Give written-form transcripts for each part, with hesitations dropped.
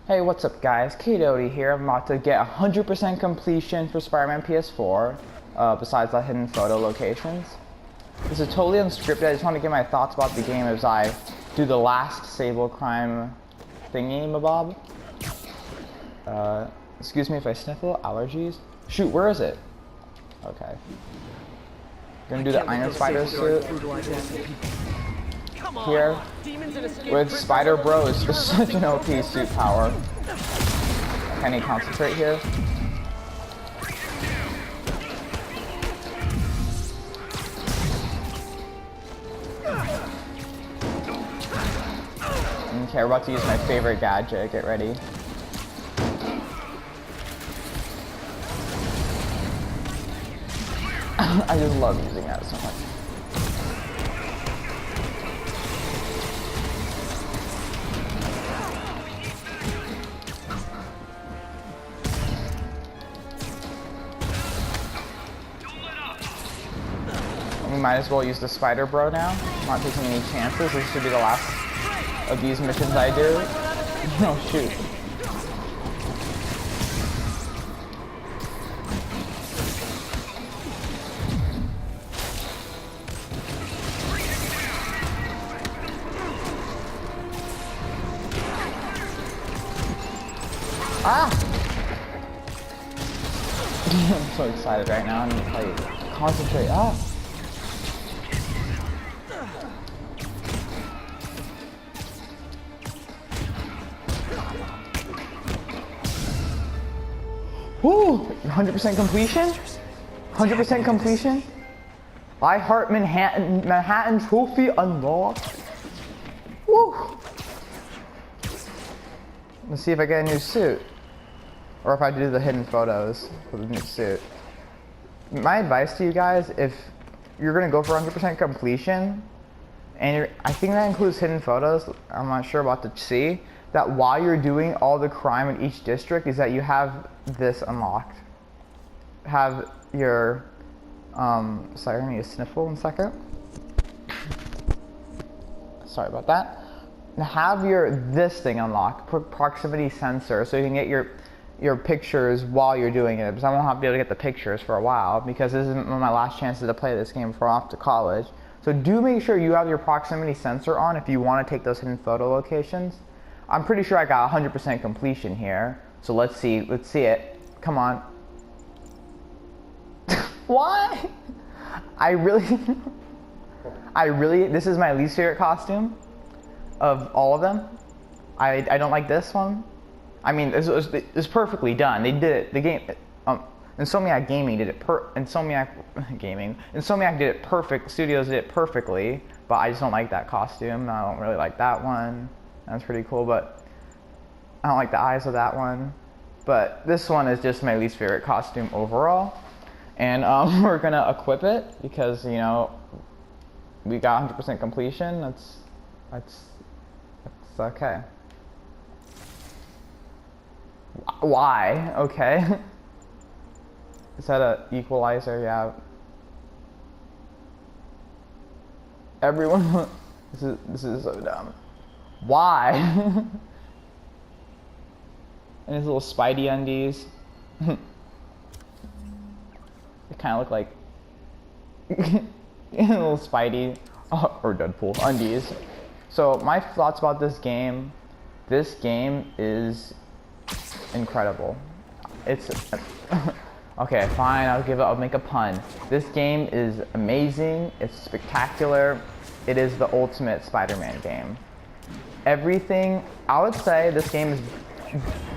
Hey, what's up guys? K-Doty here. I'm about to get 100% completion for Spider-Man PS4, besides the hidden photo locations. This is totally unscripted. I just want to get my thoughts about the game as I do the last Sable Crime thingy mabob. Excuse me if I sniffle. Allergies. Shoot, where is it? Okay. Gonna do the Iron Spider suit. Here with Spider Bro is just such an OP suit power. Can he concentrate here? Okay, we're about to use my favorite gadget. Get ready. I just love using that so much. We might as well use the Spider Bro now. I'm not taking any chances. This should be the last of these missions I do. Oh shoot. Ah! I'm so excited right now. I need to like concentrate. Ah! Woo! 100% completion? 100% completion? I Heart Manhattan Trophy unlocked. Woo! Let's see if I get a new suit. Or if I do the hidden photos for the new suit. My advice to you guys, if you're gonna go for 100% completion, and I think that includes hidden photos, I'm not sure about the C, that while you're doing all the crime in each district is that you have this unlocked. Have your, sorry, I need to sniffle in a second. Sorry about that. Now have this thing unlocked, proximity sensor, so you can get your pictures while you're doing it, because I won't have to be able to get the pictures for a while, because this is one of my last chances to play this game before I'm off to college. So do make sure you have your proximity sensor on if you want to take those hidden photo locations. I'm pretty sure I got 100% completion here, so let's see it. Come on. Why? I really, this is my least favorite costume of all of them. I don't like this one. I mean, it's perfectly done. They did it. The game, Insomniac Gaming did it. Insomniac did it perfect. Studios did it perfectly. But I just don't like that costume. I don't really like that one. That's pretty cool, but I don't like the eyes of that one. But this one is just my least favorite costume overall. And we're gonna equip it because, you know, we got 100% completion. That's okay. Why? Okay. Is that a equalizer? Yeah. Everyone, this is so dumb. Why? And his little Spidey undies. They kind of look like little Spidey or Deadpool undies. So my thoughts about this game is incredible. It's okay, fine, I'll make a pun. This game is amazing, it's spectacular, it is the ultimate Spider-Man game. Everything, I would say this game is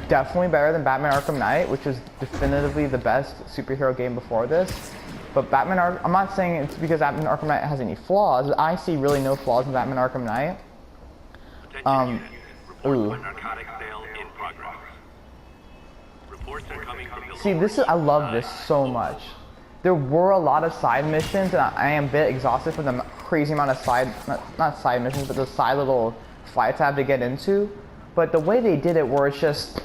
definitely better than Batman Arkham Knight, which is definitively the best superhero game before this. But I'm not saying it's because Batman Arkham Knight has any flaws. I see really no flaws in Batman Arkham Knight. See, I love this so much. There were a lot of side missions, and I am a bit exhausted from the crazy amount of not side missions, but the side little fights I have to get into. But the way they did it, where it's just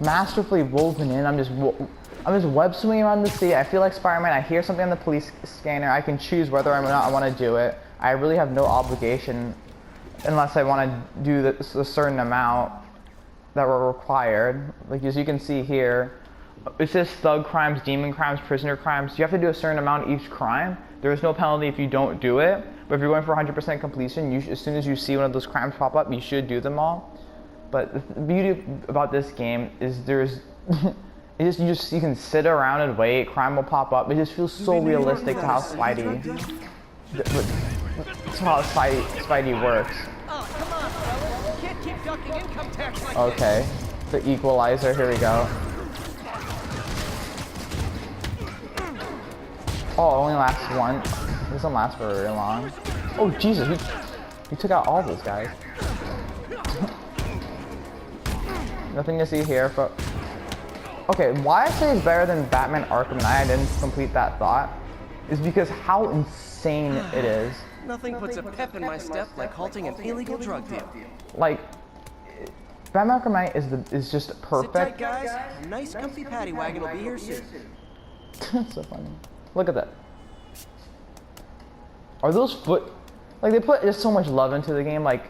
masterfully woven in, I'm just web swinging around the city. I feel like Spider-Man. I hear something on the police scanner. I can choose whether or not I want to do it. I really have no obligation unless I want to do a certain amount. that were required. Like as you can see here, it says thug crimes, demon crimes, prisoner crimes. You have to do a certain amount each crime. There is no penalty if you don't do it. But if you're going for 100% completion, as soon as you see one of those crimes pop up, you should do them all. But the beauty about this game is there's, you can sit around and wait. Crime will pop up. It just feels so realistic to how Spidey works. Oh, come on, fellas. You can't keep ducking income tax like Okay, the equalizer. Here we go. Oh, it only lasts one. It doesn't last for very long. Oh Jesus, we took out all those guys. Nothing to see here, but okay. Why I say it's better than Batman Arkham Knight, I didn't complete that thought, is because how insane it is. Nothing puts a pep in my step like halting an illegal drug deal. Like, Batman Arkham Knight is just perfect. Sit tight, guys. A nice comfy paddy wagon will be here soon. That's so funny. Look at that. Are those foot... Like, they put just so much love into the game, like,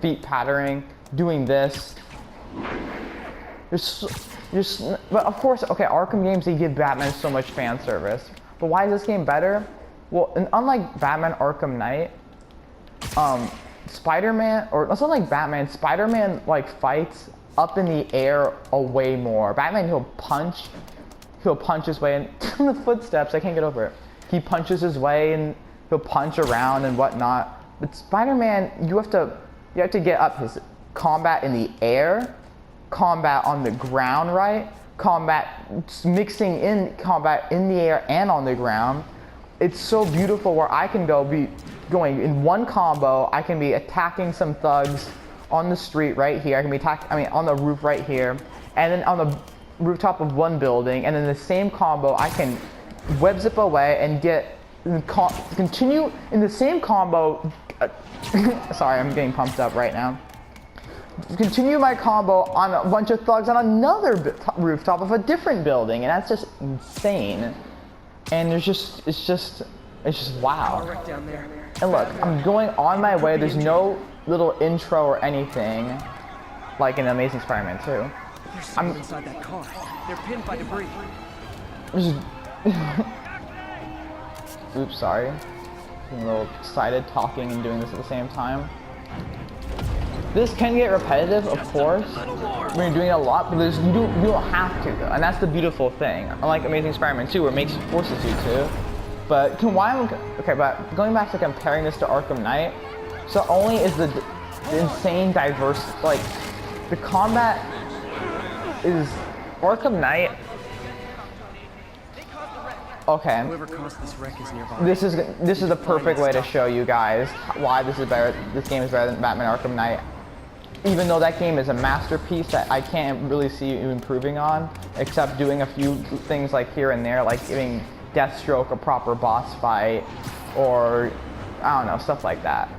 feet pattering, doing this. But of course, okay, Arkham games, they give Batman so much fan service. But why is this game better? Well, and unlike Batman Arkham Knight, Spider-Man, or it's not like Batman, Spider-Man, like, fights up in the air a way more. Batman, he'll punch his way in the footsteps. I can't get over it. He punches his way and he'll punch around and whatnot. But Spider-Man, you have to get up his combat in the air, combat on the ground, right? Combat, mixing in combat in the air and on the ground. It's so beautiful where I can be going in one combo. I can be attacking some thugs on the street right here. I can be on the roof right here, and then on the rooftop of one building, and then the same combo I can web zip away and continue in the same combo. Sorry, I'm getting pumped up right now. Continue my combo on a bunch of thugs on another rooftop of a different building, and that's just insane. And it's just wow. And look, I'm going on my way. There's no little intro or anything like in Amazing Spider-Man 2. I'm inside that car. They're pinned by debris. Oops, sorry. I'm a little excited talking and doing this at the same time. This can get repetitive, of course, when you're doing it a lot, but you don't have to, though. And that's the beautiful thing. Unlike Amazing Spider-Man 2, where it forces you to. But but going back to comparing this to Arkham Knight, so only is the insane diverse, like, the combat is Arkham Knight. Okay. Whoever caused this wreck is nearby. This is the perfect way to show you guys why this game is better than Batman Arkham Knight. Even though that game is a masterpiece that I can't really see you improving on, except doing a few things like here and there, like giving Deathstroke a proper boss fight, or I don't know, stuff like that.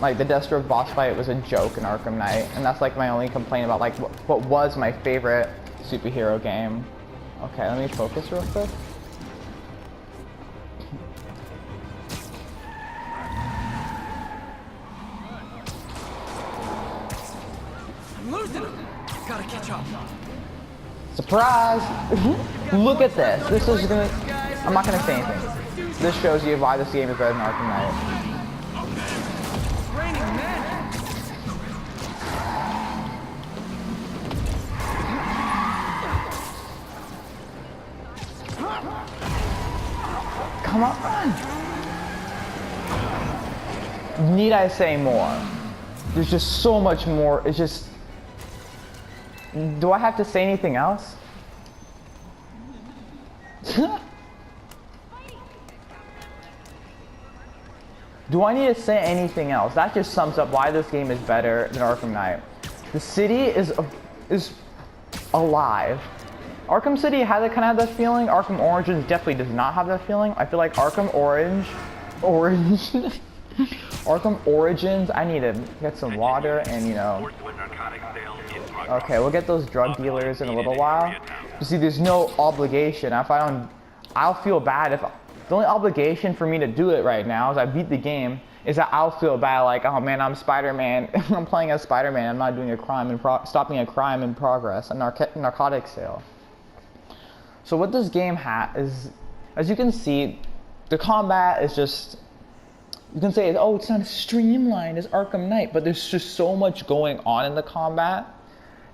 Like the Deathstroke boss fight was a joke in Arkham Knight, and that's like my only complaint about like what was my favorite superhero game. Okay, let me focus real quick. Losing him. Gotta catch up. Surprise! Look at this. This is gonna. I'm not gonna say anything. This shows you why this game is better than Arkham Knight. Raining men. Come on! Need I say more? There's just so much more. It's just. Do I have to say anything else? Do I need to say anything else? That just sums up why this game is better than Arkham Knight. The city is alive. Arkham City has kind of that feeling. Arkham Origins definitely does not have that feeling. I feel like Arkham Arkham Origins, I need to get some water and, you know. Okay, we'll get those drug dealers in a little while. You see, there's no obligation. I'll feel bad if the only obligation for me to do it right now is I beat the game is that I'll feel bad, like, oh man, I'm Spider-Man. I'm playing as Spider-Man. I'm not doing a crime and stopping a crime in progress, a narcotic sale. So what this game is, as you can see, the combat is just, you can say, oh, it's not as streamlined as Arkham Knight, but there's just so much going on in the combat,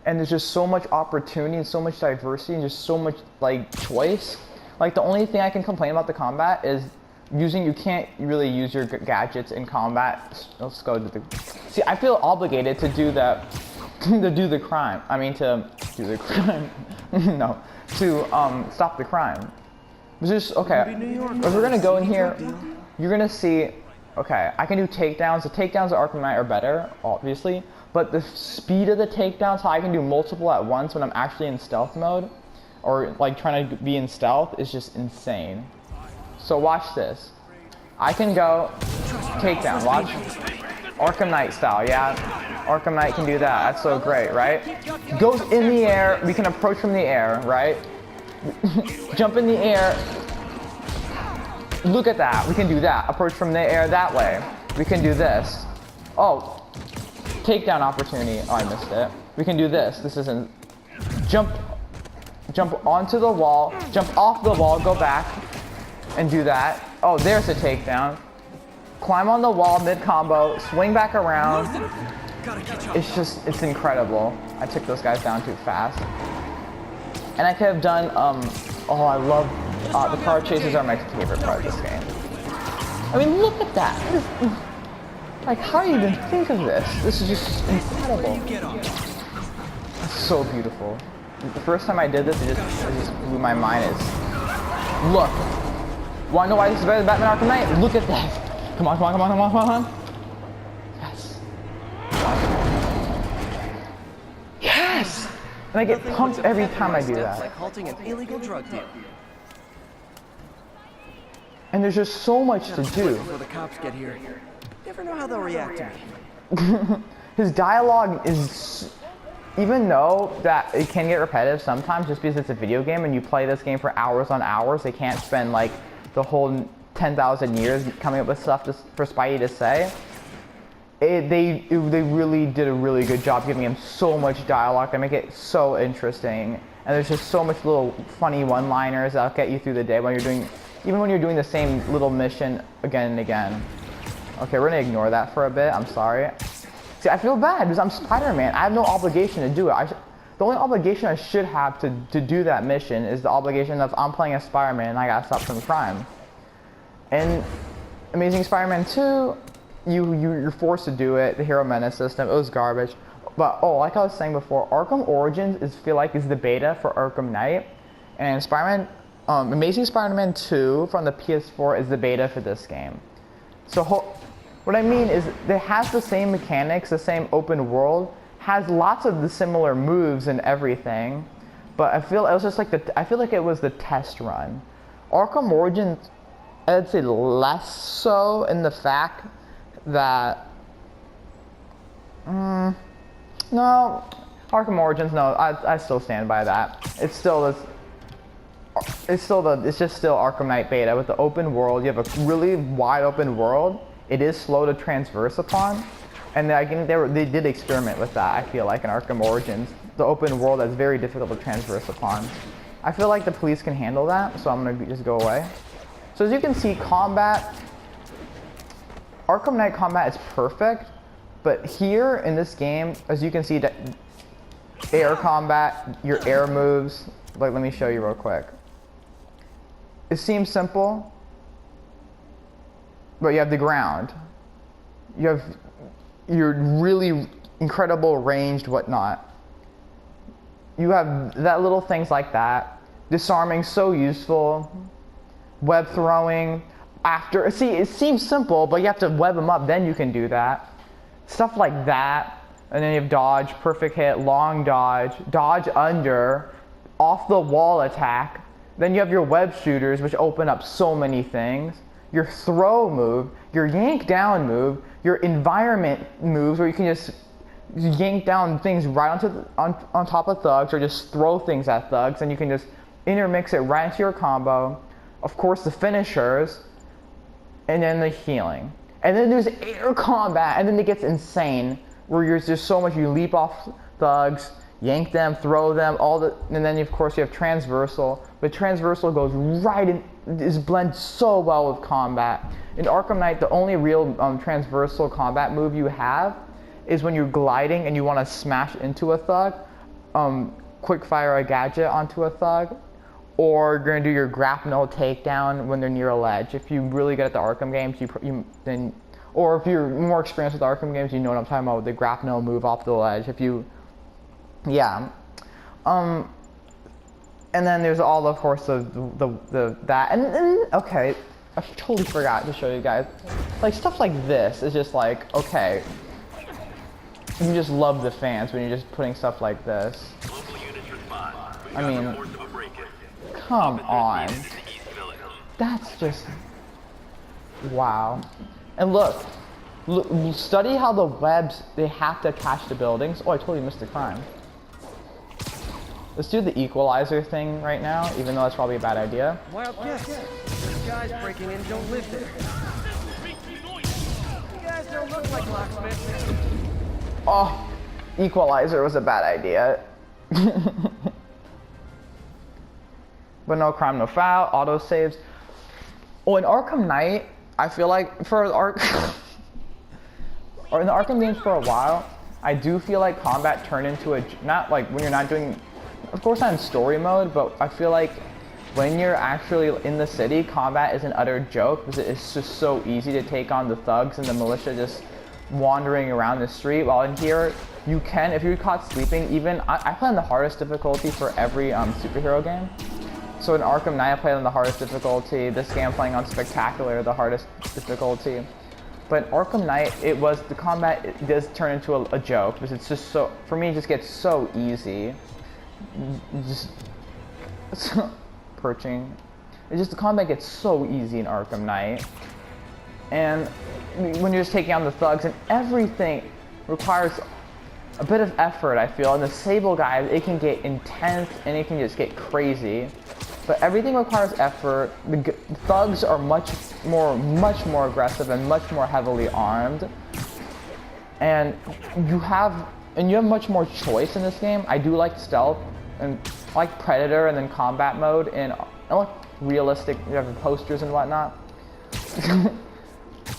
and there's just so much opportunity and so much diversity and just so much like choice. Like the only thing I can complain about the combat is you can't really use your gadgets in combat. Let's go to the, see, I feel obligated to do that, to do the crime. I mean to do the crime, no, to stop the crime. It's just, okay, if we're gonna go in here, you're gonna see, okay, I can do takedowns. The takedowns of Arkham Knight are better, obviously, but the speed of the takedowns, how I can do multiple at once when I'm actually in stealth mode, or like trying to be in stealth, is just insane. So watch this. I can go takedown, watch. Arkham Knight style, yeah. Arkham Knight can do that, that's so great, right? Goes in the air, we can approach from the air, right? Jump in the air. Look at that, we can do that. Approach from the air that way. We can do this. Oh, takedown opportunity. Oh, I missed it. We can do this. This isn't. Jump onto the wall, jump off the wall, go back, and do that. Oh, there's a takedown. Climb on the wall mid-combo, swing back around. It's incredible. I took those guys down too fast. And I could have done, oh, I love, the car chases are my favorite part of this game. I mean, look at that. Like, how do you even think of this? This is just incredible. It's so beautiful. The first time I did this, it just blew my mind. Look. Wanna know why this is better than Batman Arkham Knight? Look at that. Come on, come on, come on, come on, come on. Yes. Yes! And I get pumped every time I do that. Like halting an illegal drug deal. And there's just so much to do. Before the cops get here, never know how they'll react to me. His dialogue is, even though that it can get repetitive sometimes, just because it's a video game and you play this game for hours on hours, they can't spend like the whole 10,000 years coming up with stuff for Spidey to say. They really did a really good job giving him so much dialogue to make it so interesting. And there's just so much little funny one-liners that'll get you through the day when you're doing, even when you're doing the same little mission again and again. Okay, we're gonna ignore that for a bit. I'm sorry. See, I feel bad because I'm Spider-Man. I have no obligation to do it. The only obligation I should have to do that mission is the obligation of I'm playing as Spider-Man and I gotta stop some crime. And Amazing Spider-Man 2, you're forced to do it. The Hero Menace system, it was garbage. But oh, like I was saying before, Arkham Origins is the beta for Arkham Knight, and Amazing Spider-Man 2 from the PS4 is the beta for this game. So what I mean is, it has the same mechanics, the same open world, has lots of the similar moves and everything, but I feel like it was the test run. Arkham Origins, I'd say less so in the fact that, no, Arkham Origins, no, I still stand by that. It's just still Arkham Knight beta with the open world. You have a really wide open world. It is slow to transverse upon, and they did experiment with that, I feel like, in Arkham Origins. The open world that's very difficult to transverse upon. I feel like the police can handle that, so I'm gonna just go away. So as you can see, combat, Arkham Knight combat is perfect, but here in this game, as you can see, air combat, your air moves, like let me show you real quick. It seems simple, but you have the ground. You have your really incredible ranged whatnot. You have that little things like that. Disarming, so useful. Web throwing. See, it seems simple, but you have to web them up, then you can do that. Stuff like that. And then you have dodge, perfect hit, long dodge, dodge under, off the wall attack. Then you have your web shooters, which open up so many things. Your throw move, your yank down move, your environment moves where you can just yank down things right on top of thugs, or just throw things at thugs, and you can just intermix it right into your combo. Of course, the finishers, and then the healing. And then there's air combat, and then it gets insane, where there's just so much, you leap off thugs, yank them, throw them, and then of course you have transversal, but transversal goes right in, is blends so well with combat. In Arkham Knight, the only real transversal combat move you have is when you're gliding and you want to smash into a thug, quick fire a gadget onto a thug, or you're gonna do your grapnel takedown when they're near a ledge. If you really good at the Arkham games, or if you're more experienced with Arkham games, you know what I'm talking about with the grapnel move off the ledge. Yeah. And then there's all, of course, that, and okay, I totally forgot to show you guys. Like, stuff like this is just like, okay, you just love the fans when you're just putting stuff like this. I mean, come on. That's just, wow. And look, study how the webs, they have to attach to buildings. Oh, I totally missed the crime. Let's do the equalizer thing right now, even though that's probably a bad idea. Wild guess. The guys breaking in don't live there. You guys don't look like locksmiths. Oh, equalizer was a bad idea. But no crime, no foul, auto saves. Oh, in Arkham Knight, I feel like or in the Arkham games for a while, I do feel like combat turned into not like when you're not doing, of course not in story mode, but I feel like when you're actually in the city, combat is an utter joke because it's just so easy to take on the thugs and the militia just wandering around the street. While in here, you can, if you're caught sleeping, even, I play on the hardest difficulty for every superhero game. So in Arkham Knight, I played on the hardest difficulty. This game I'm playing on Spectacular, the hardest difficulty. But in Arkham Knight, the combat, it does turn into a joke because it's just so, for me, it just gets so easy. Just perching. It's just, the combat gets so easy in Arkham Knight. And when you're just taking on the thugs, and everything requires a bit of effort, I feel. And the Sable guy, it can get intense and it can just get crazy. But everything requires effort. The thugs are much more aggressive and much more heavily armed. And you have much more choice in this game. I do like stealth and I like Predator and then combat mode, and I like realistic, you have the posters and whatnot.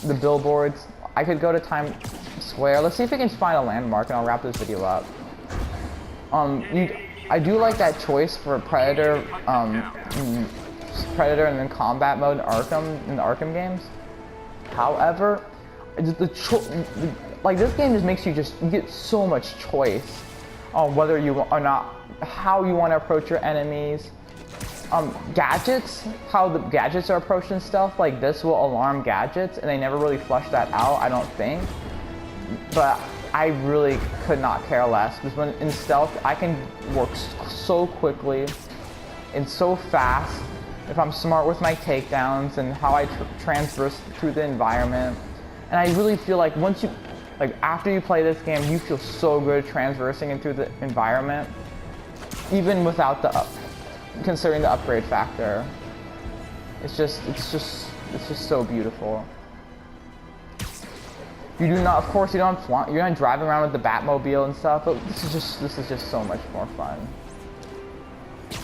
The billboards. I could go to Times Square. Let's see if we can find a landmark and I'll wrap this video up. I do like that choice for Predator, Predator and then combat mode in the Arkham games. However, like this game just makes you get so much choice on whether you or not, how you want to approach your enemies. Gadgets, how the gadgets are approached and stuff like this will alarm gadgets, and they never really flush that out, I don't think. But I really could not care less, because when in stealth, I can work so quickly and so fast if I'm smart with my takedowns and how I transverse through the environment. And I really feel like after you play this game, you feel so good transversing through the environment, even without considering the upgrade factor. It's just so beautiful. You do not, of course, you're not driving around with the Batmobile and stuff, but this is just so much more fun.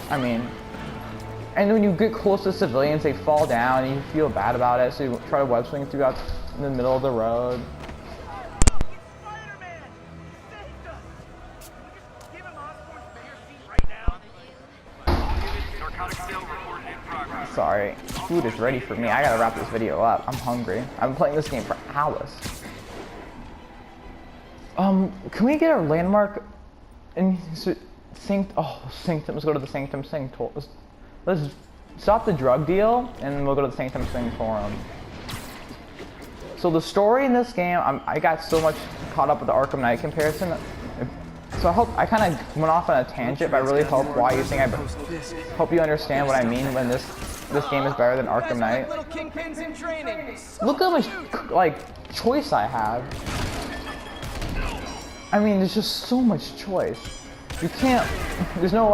I mean, and when you get close to civilians, they fall down and you feel bad about it, so you try to web swing throughout in the middle of the road. Spider-Man! Saved us! Give him Osborn's mayor seat right now. Sorry, food is ready for me. I gotta wrap this video up. I'm hungry. I've been playing this game for hours. Can we get a landmark in Sanctum? Let's go to the Sanctum Sanctorum. Let's stop the drug deal, and we'll go to the Sanctum Sanctorum. So the story in this game, I got so much caught up with the Arkham Knight comparison. So I kind of went off on a tangent, but I really hope hope you understand what I mean when this game is better than Arkham Knight. Look how much choice I have. I mean, there's just so much choice. There's no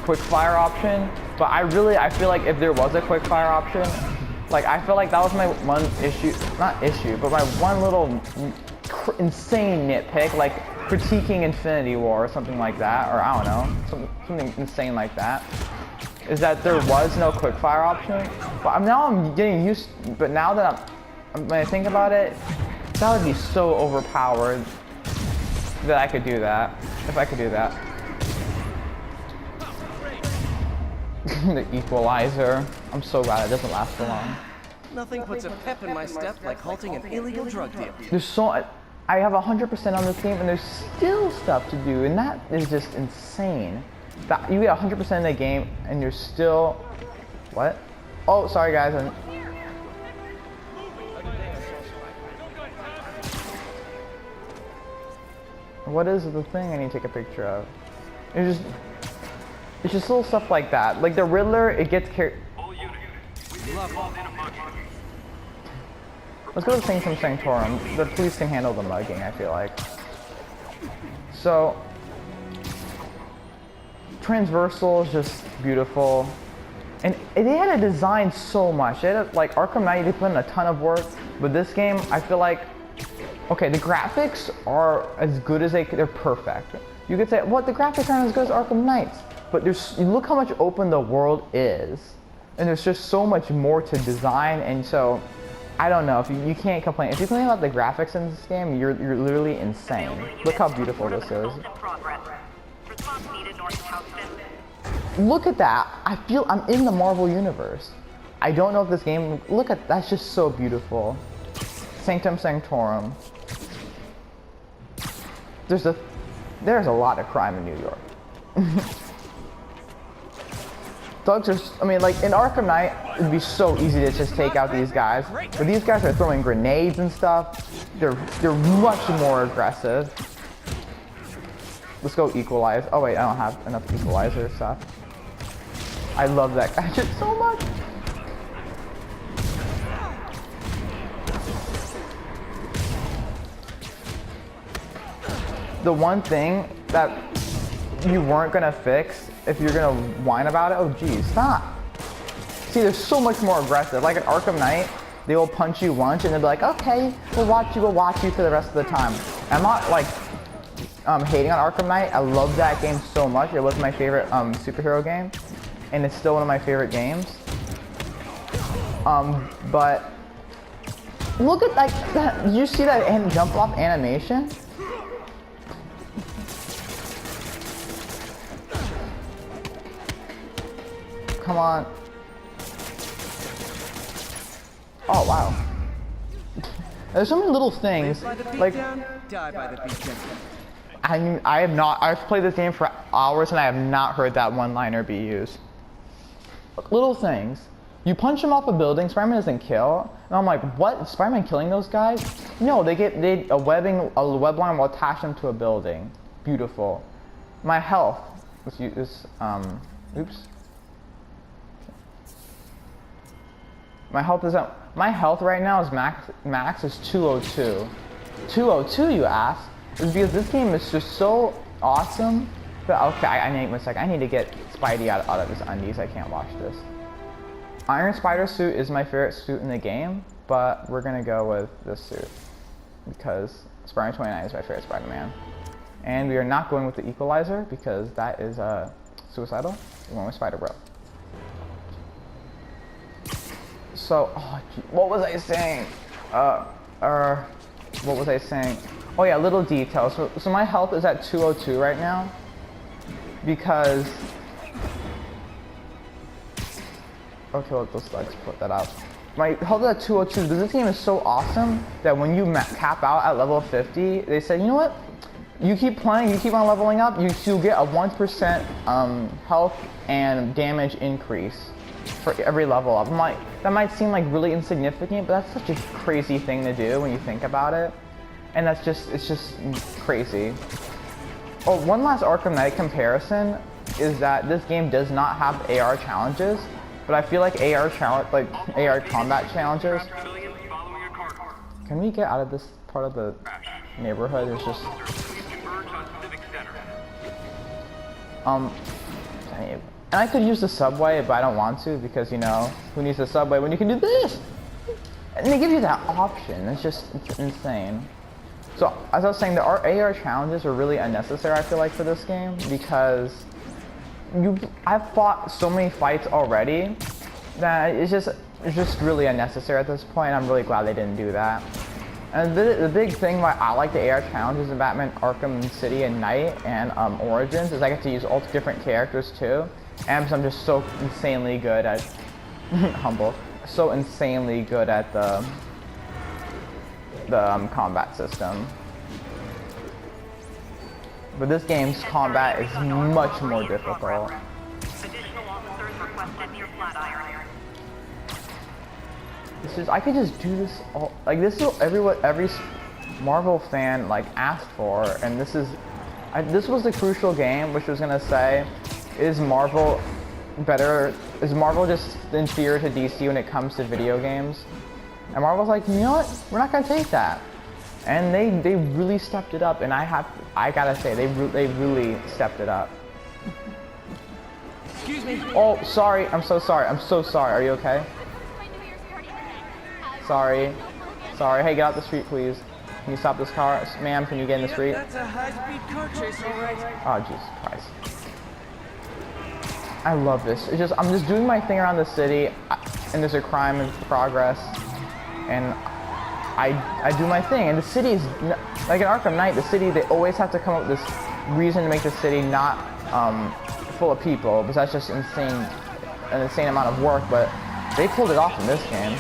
quick fire option, but I feel like if there was a quick fire option, Like, I feel like that was my one issue, not issue, but my one little insane nitpick, like critiquing Infinity War or something like that, or I don't know, something insane like that, is that there was no quickfire option. But now I'm getting used, but now that when I think about it, that would be so overpowered that I could do that, if I could do that. The equalizer. I'm so glad it doesn't last for long. Nothing puts a pep in my step like halting an illegal drug deal. There's so I have 100% on this game, and there's still stuff to do, and that is just insane. That you get 100% in the game, and you're still what? Oh, sorry guys. What is the thing I need to take a picture of? It's just little stuff like that. Like the Riddler, it gets carried. Let's go to Sanctum Sanctorum. The police can handle the mugging, I feel like. So, Transversal is just beautiful. And they had to design so much. They had like Arkham Knight, they put in a ton of work. But this game, I feel like, okay, the graphics are as good as they're perfect. You could say, what, the graphics aren't as good as Arkham Knight's. But you look how much open the world is. And there's just so much more to design, and so, I don't know, if you can't complain. If you complain about the graphics in this game, you're literally insane. Look how beautiful this is. Look at that. I feel I'm in the Marvel universe. I don't know if this game, look at, that's just so beautiful. Sanctum Sanctorum. There's a lot of crime in New York. Thugs are, I mean, like in Arkham Knight, it'd be so easy to just take out these guys. But these guys are throwing grenades and stuff. They're much more aggressive. Let's go equalize. Oh wait, I don't have enough equalizer stuff. I love that gadget so much. The one thing that you weren't gonna fix, if you're gonna whine about it, oh geez, stop. See, they're so much more aggressive. Like at Arkham Knight, they will punch you once and they'll be like, okay, we'll watch you for the rest of the time. I'm not like hating on Arkham Knight. I love that game so much. It was my favorite superhero game, and it's still one of my favorite games. But look at like that. Did you see that jump off animation? Come on. Oh wow. There's so many little things. Like Die by the beat down. I've played this game for hours and I have not heard that one-liner be used. Little things. You punch him off a building, Spider-Man doesn't kill. And I'm like, what? Is Spider-Man killing those guys? No, a web line will attach them to a building. Beautiful. My health oops. My health right now is max is 202. 202, you ask? It's because this game is just so awesome. But okay, I need one second. I need to get Spidey out of his undies. I can't watch this. Iron Spider suit is my favorite suit in the game, but we're gonna go with this suit because Spider-Man 29 is my favorite Spider-Man. And we are not going with the Equalizer because that is suicidal. We're going with Spider-Bro. So, what was I saying? What was I saying? Oh yeah, little details. So my health is at 202 right now because. Okay, let's put that out. My health is at 202 because this game is so awesome that when you cap out at level 50, they said, you know what? You keep playing, you keep on leveling up, you'll get a 1% health and damage increase for every level up. I'm like, that might seem like really insignificant, but that's such a crazy thing to do when you think about it. And it's just crazy. Oh, one last Arkham Knight comparison is that this game does not have AR challenges, but I feel like AR combat challenges. Can we get out of this part of the neighborhood? It's just and And I could use the subway, but I don't want to because, you know, who needs the subway when you can do this? And they give you that option. It's insane. So, as I was saying, the AR challenges are really unnecessary, I feel like, for this game because I've fought so many fights already that it's just really unnecessary at this point. I'm really glad they didn't do that. And the big thing why I like the AR challenges in Batman Arkham City and Knight and Origins is I get to use all different characters too. And because I'm just so insanely good at so insanely good at the combat system. But this game's combat is much more difficult. Additional officers requested near Flatiron. I could just do this all, like this is what every Marvel fan like asked for, and this was the crucial game which was gonna say, is Marvel just inferior to DC when it comes to video games? And Marvel's like, you know what, we're not gonna take that. And they really stepped it up, and I gotta say, they really stepped it up. Excuse me. Oh, sorry, I'm so sorry, are you okay? Sorry, hey, get out the street, please. Can you stop this car? Ma'am, can you get in the street? That's a high-speed car chase, all right. Oh, Jesus Christ. I love this. I'm just doing my thing around the city, and there's a crime in progress, and I do my thing. And the city is, like in Arkham Knight, the city, they always have to come up with this reason to make the city not full of people, because that's just an insane amount of work, but they pulled it off in this game.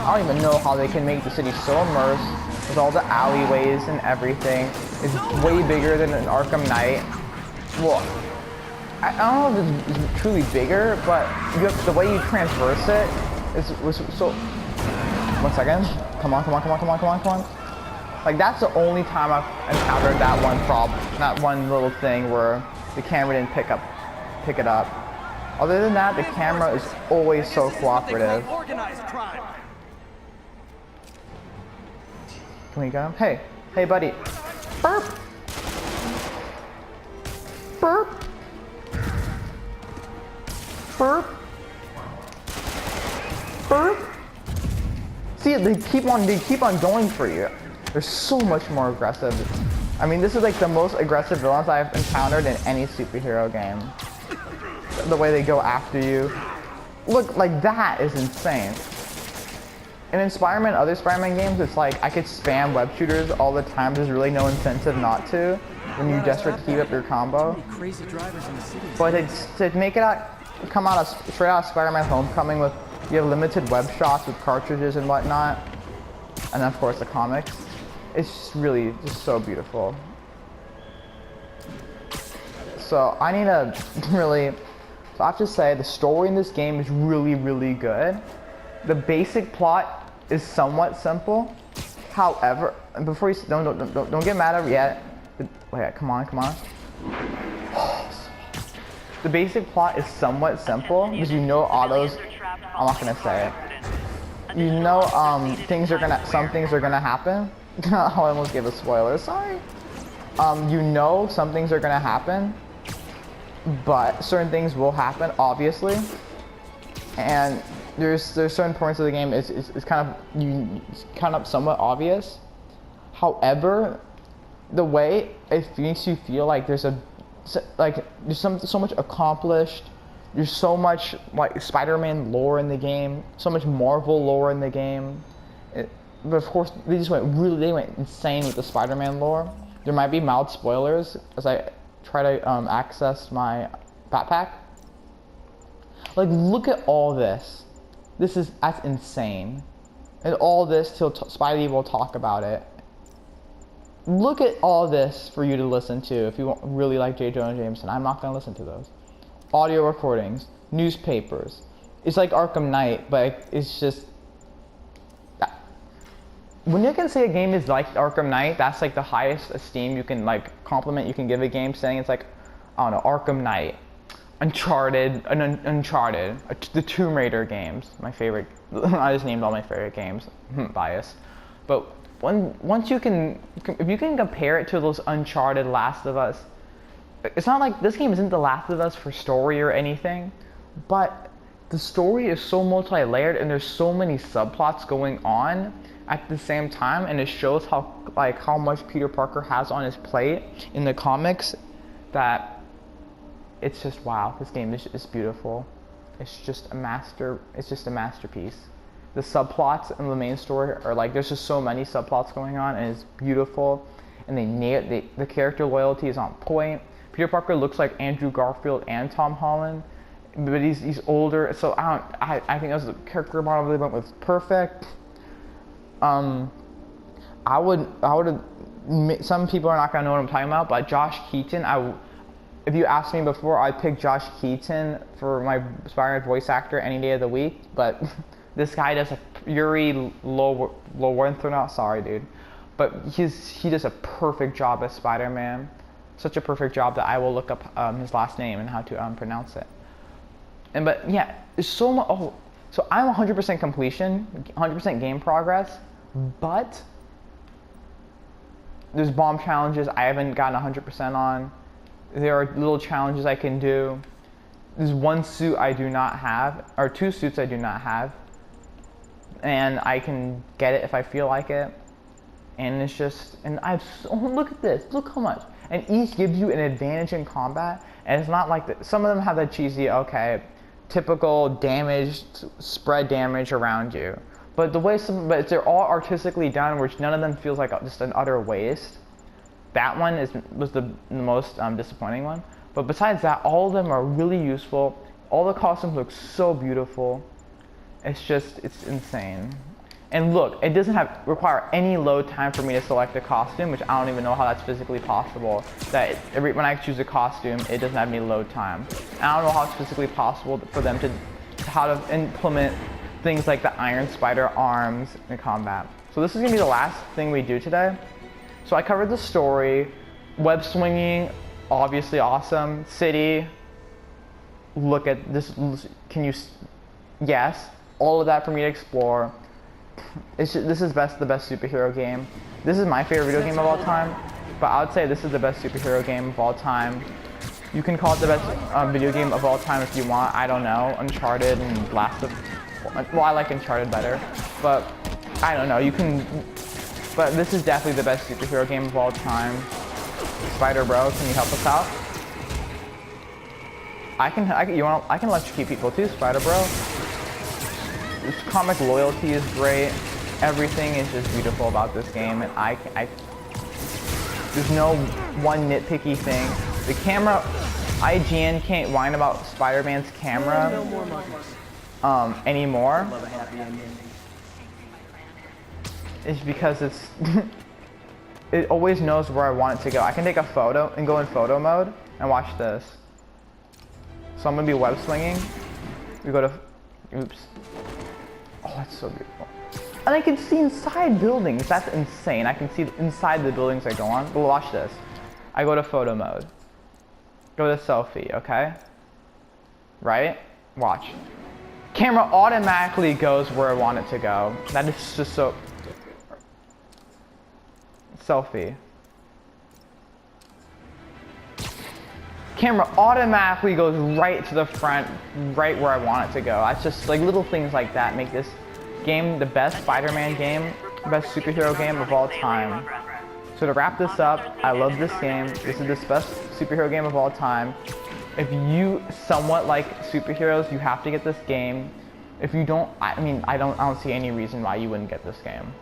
I don't even know how they can make the city so immersed with all the alleyways and everything. It's way bigger than an Arkham Knight. Well, I don't know if it's truly bigger, but the way you traverse it was so. 1 second. Come on. Like that's the only time I've encountered that one problem, that one little thing where the camera didn't pick it up. Other than that, the camera is always so cooperative. Organized crime. Can we go? Hey, buddy. Burp. Burp. Burp. Burp. See, they keep on going for you. They're so much more aggressive. I mean, this is like the most aggressive villains I've encountered in any superhero game. The way they go after you. Look, like that is insane. And in Spider-Man, other Spider-Man games, it's like I could spam web shooters all the time. There's really no incentive not to when you're desperate to keep up your combo. Crazy drivers in the city. But to make it come out straight out of Spider-Man Homecoming with you have limited web shots with cartridges and whatnot, and of course the comics. It's just really just so beautiful. So I need to really. So I have to say the story in this game is really, really good. The basic plot is somewhat simple. However, and before you don't get mad at me yet. Wait, come on. The basic plot is somewhat simple because you know autos. I'm not gonna say it. You know some things are gonna happen. I almost gave a spoiler. Sorry. You know some things are gonna happen. But certain things will happen, obviously, and there's certain points of the game it's kind of somewhat obvious. However, the way it makes you feel like there's so much accomplished. There's so much like Spider-Man lore in the game, so much Marvel lore in the game. But of course, they went insane with the Spider-Man lore. There might be mild spoilers as I try to access my backpack. Like, look at all this. That's insane. And all this till Spidey will talk about it. Look at all this for you to listen to if you really like J. Jonah Jameson. I'm not gonna listen to those. Audio recordings, newspapers. It's like Arkham Knight, but it's just. When you can say a game is like Arkham Knight, that's like the highest esteem you can compliment you can give a game, saying it's like, I don't know, Arkham Knight, Uncharted, the Tomb Raider games, my favorite. I just named all my favorite games, bias. But if you can compare it to those Uncharted, Last of Us, it's not like this game isn't The Last of Us for story or anything, but the story is so multi-layered and there's so many subplots going on at the same time, and it shows how much Peter Parker has on his plate in the comics that it's just wow. This game is beautiful. It's just a masterpiece. The subplots in the main story are like, there's just so many subplots going on, and it's beautiful. And the character loyalty is on point. Peter Parker looks like Andrew Garfield and Tom Holland, but he's older. So I think as the character model they went with perfect. Some people are not gonna know what I'm talking about, but Josh Keaton, if you asked me before, I'd pick Josh Keaton for my Spider-Man voice actor any day of the week, but this guy does Yuri Lowenthal, sorry dude, but he does a perfect job as Spider-Man, such a perfect job that I will look up his last name and how to pronounce it. But yeah, it's so much. Oh, so I'm 100% completion, 100% game progress, but there's bomb challenges I haven't gotten 100% on. There are little challenges I can do. There's one suit I do not have, or two suits I do not have, and I can get it if I feel like it. And it's just, and look at this, look how much. And each gives you an advantage in combat, and it's not like that. Some of them have that cheesy, okay, typical damage, spread damage around you. But but they're all artistically done, which none of them feels like just an utter waste. That one was the most disappointing one. But besides that, all of them are really useful. All the costumes look so beautiful. It's insane. And look, it doesn't require any load time for me to select a costume, which I don't even know how that's physically possible. When I choose a costume, it doesn't have any load time. And I don't know how it's physically possible for them how to implement things like the Iron Spider arms in combat. So this is gonna be the last thing we do today. So I covered the story, web swinging, obviously awesome. City, look at this. Yes, all of that for me to explore. This is the best superhero game. This is my favorite video game of all time, but I would say this is the best superhero game of all time. You can call it the best video game of all time if you want. I don't know, Uncharted and well, I like Uncharted better, but I don't know. But this is definitely the best superhero game of all time. Spider Bro, can you help us out? I can electrocute people too, Spider Bro. This comic loyalty is great. Everything is just beautiful about this game, and there's no one nitpicky thing. The camera, IGN can't whine about Spider-Man's camera anymore. It's because it always knows where I want it to go. I can take a photo and go in photo mode and watch this. So I'm gonna be web swinging. We go to, oops. Oh, that's so beautiful. And I can see inside buildings. That's insane. I can see inside the buildings I go on. But watch this. I go to photo mode. Go to selfie, okay? Right? Watch. Camera automatically goes where I want it to go. That is just so... Selfie. Camera automatically goes right to the front, right where I want it to go. It's just like little things like that make this game the best Spider-Man game, the best superhero game of all time. So to wrap this up, I love this game. This is the best superhero game of all time. If you somewhat like superheroes, you have to get this game. If you don't, I don't see any reason why you wouldn't get this game.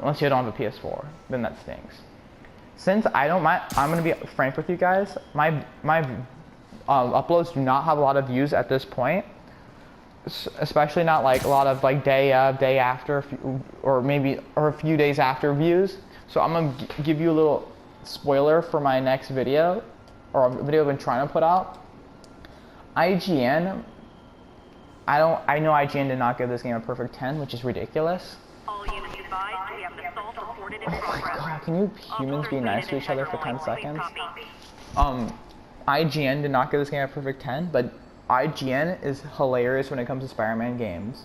Unless you don't have a PS4, then that stinks. Since I don't mind, I'm gonna be frank with you guys. My uploads do not have a lot of views at this point, especially not like a lot of like day of, day after, or a few days after views. So I'm gonna give you a little spoiler for my next video, or a video I've been trying to put out. IGN. I know IGN did not give this game a perfect 10, which is ridiculous. All units advised, we have the assault reported in Oh my progress. god, can you humans be nice to each other for 10 seconds? IGN did not give this game a perfect 10, but IGN is hilarious when it comes to Spider-Man games.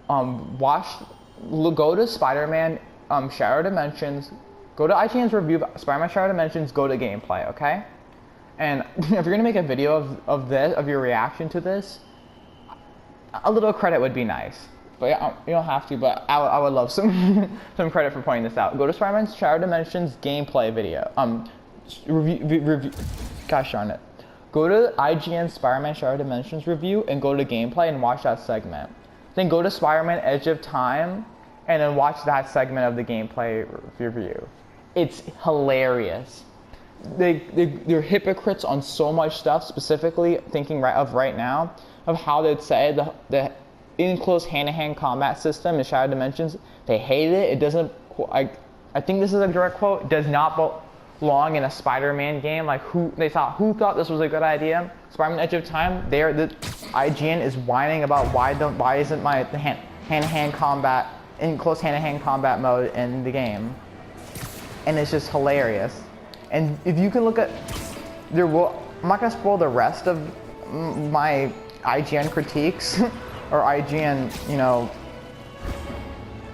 Go to Spider-Man Shattered Dimensions, go to IGN's review of Spider-Man Shattered Dimensions, go to gameplay, okay? And if you're gonna make a video of your reaction to this, a little credit would be nice. But you don't have to, but I would love some some credit for pointing this out. Go to Spider-Man Shattered Dimensions gameplay video. Review. Gosh darn it. Go to IGN Spider-Man Shattered Dimensions review and go to gameplay and watch that segment. Then go to Spider-Man Edge of Time and then watch that segment of the gameplay review. It's hilarious. They're hypocrites on so much stuff, specifically thinking right now of how they'd say the in-close hand-to-hand combat system in Shattered Dimensions. They hate it. It doesn't, I think this is a direct quote, does not belong in a Spider-Man game. Like who thought this was a good idea? Spider-Man Edge of Time, the IGN is whining about why isn't my hand-to-hand combat, in-close hand-to-hand combat mode in the game. And it's just hilarious. And if you can look at, I'm not gonna spoil the rest of my IGN critiques or IGN,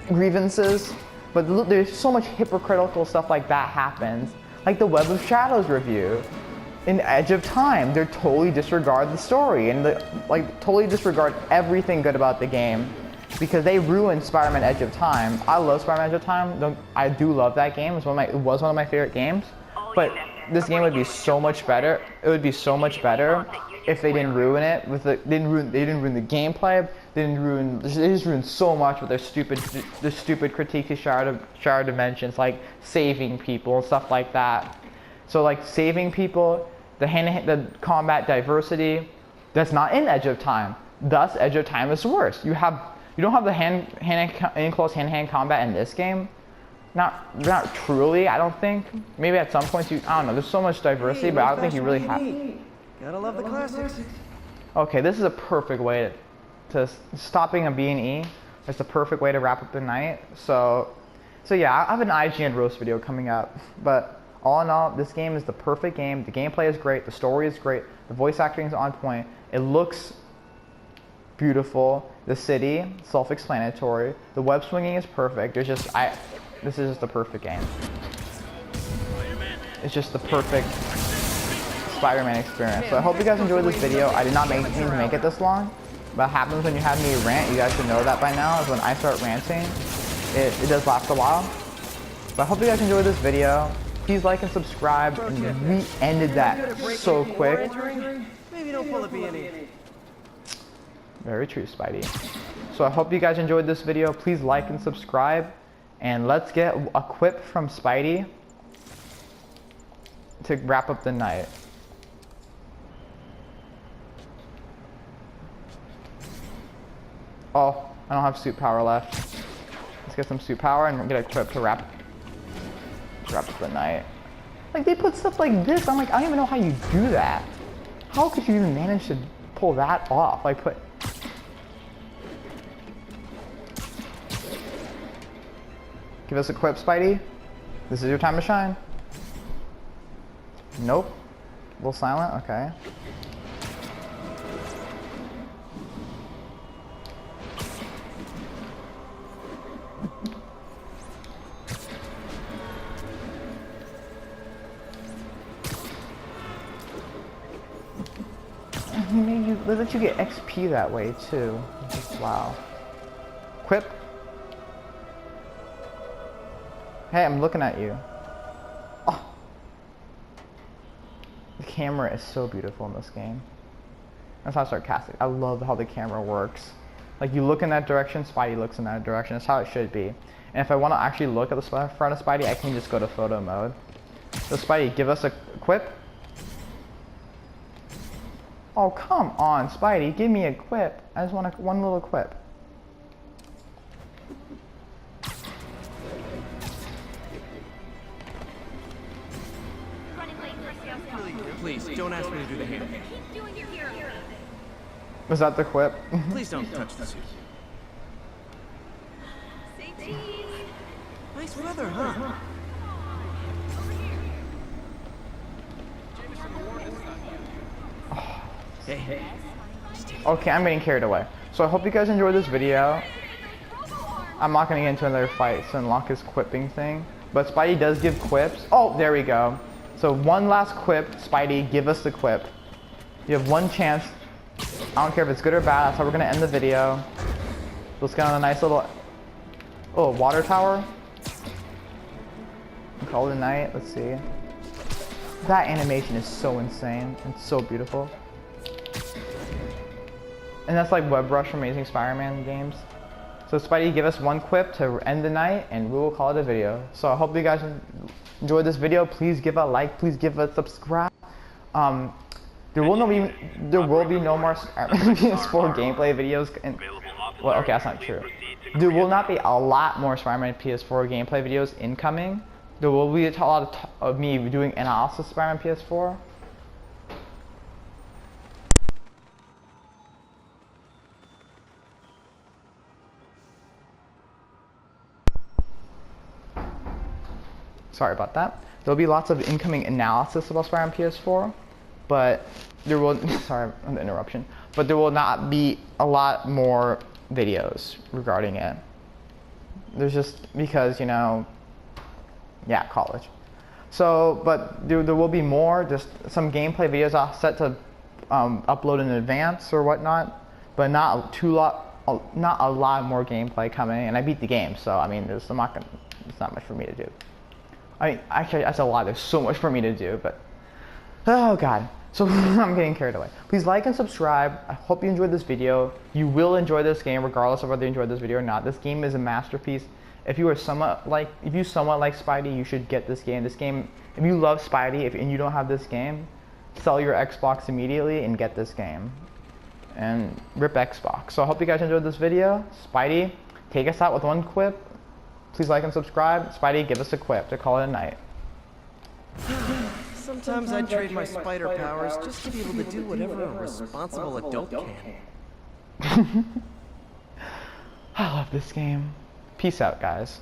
grievances, but there's so much hypocritical stuff like that happens. Like the Web of Shadows review. In Edge of Time, they totally disregard the story and totally disregard everything good about the game because they ruined Spider-Man Edge of Time. I love Spider-Man Edge of Time. I do love that game. It was one of my favorite games. But this game would be so much better. It would be so much better if they didn't ruin it. They didn't ruin the gameplay. They just ruined so much with their stupid critique of Shattered Dimensions, like saving people and stuff like that. So like saving people, the combat diversity, that's not in Edge of Time. Thus, Edge of Time is worse. You don't have the in-close hand-to-hand combat in this game. Not truly, I don't think. Maybe at some points I don't know. There's so much diversity, but I don't think you really have. Gotta love the classics. Okay, this is a perfect way to stopping a B&E. It's a perfect way to wrap up the night. So yeah, I have an IGN roast video coming up. But all in all, this game is the perfect game. The gameplay is great. The story is great. The voice acting is on point. It looks beautiful. The city, self-explanatory. The web swinging is perfect. This is just the perfect game. It's just the perfect Spider-Man experience. So I hope you guys enjoyed this video. I did not mean to make it this long. But what happens when you have me rant, you guys should know that by now, is when I start ranting, it does last a while. But I hope you guys enjoyed this video. Please like and subscribe. And we ended that so quick. Maybe don't pull a B&E. Very true, Spidey. So I hope you guys enjoyed this video. Please like and subscribe. And let's get a quip from Spidey to wrap up the night. Oh, I don't have suit power left. Let's get some suit power and get a quip to wrap up the night. Like they put stuff like this. I'm like, I don't even know how you do that. How could you even manage to pull that off? Like give us a quip, Spidey. This is your time to shine. Nope. A little silent, okay. They let you get XP that way too. Wow. Quip. Hey, I'm looking at you. Oh. The camera is so beautiful in this game. That's not sarcastic. I love how the camera works. Like you look in that direction, Spidey looks in that direction. That's how it should be. And if I want to actually look at the front of Spidey, I can just go to photo mode. So Spidey, give us a quip. Oh, come on, Spidey. Give me a quip. I just want one little quip. Please, don't ask me to do the hand. Was that the quip? Please don't touch the suit. Nice weather, huh? Hey. Okay, I'm getting carried away. So I hope you guys enjoyed this video. I'm not going to get into another fight to unlock his quipping thing. But Spidey does give quips. Oh, there we go. So one last quip, Spidey, give us the quip. You have one chance. I don't care if it's good or bad, that's how we're gonna end the video. Let's get on a nice little, oh, water tower. Call it a night, let's see. That animation is so insane, it's so beautiful. And that's like WebRush from Amazing Spider-Man games. So Spidey, give us one quip to end the night and we will call it a video. So I hope you guys enjoyed this video. Please give a like, please give a subscribe. There will be no more PS4 gameplay videos. Well, okay, that's not true. There will not be a lot more Spider-Man PS4 gameplay videos incoming. There will be a lot of me doing analysis of Spider-Man PS4. Sorry about that. There'll be lots of incoming analysis about Spider-Man PS4, but there will, sorry on the interruption, but there will not be a lot more videos regarding it. There's just, because, you know, yeah, college. So, but there will be more, just some gameplay videos I'll set to upload in advance or whatnot, but not a lot more gameplay coming, and I beat the game, so I mean, there's not much for me to do. I mean, actually, that's a lot. There's so much for me to do, but oh god. So I'm getting carried away. Please like and subscribe. I hope you enjoyed this video. You will enjoy this game regardless of whether you enjoyed this video or not. This game is a masterpiece. If you somewhat like Spidey, you should get this game. This game, if you love Spidey and you don't have this game, sell your Xbox immediately and get this game. And rip Xbox. So I hope you guys enjoyed this video. Spidey, take us out with one quip. Please like and subscribe. Spidey, give us a quip to call it a night. Sometimes I'd trade my spider powers just to be able to do whatever a responsible adult can. I love this game. Peace out, guys.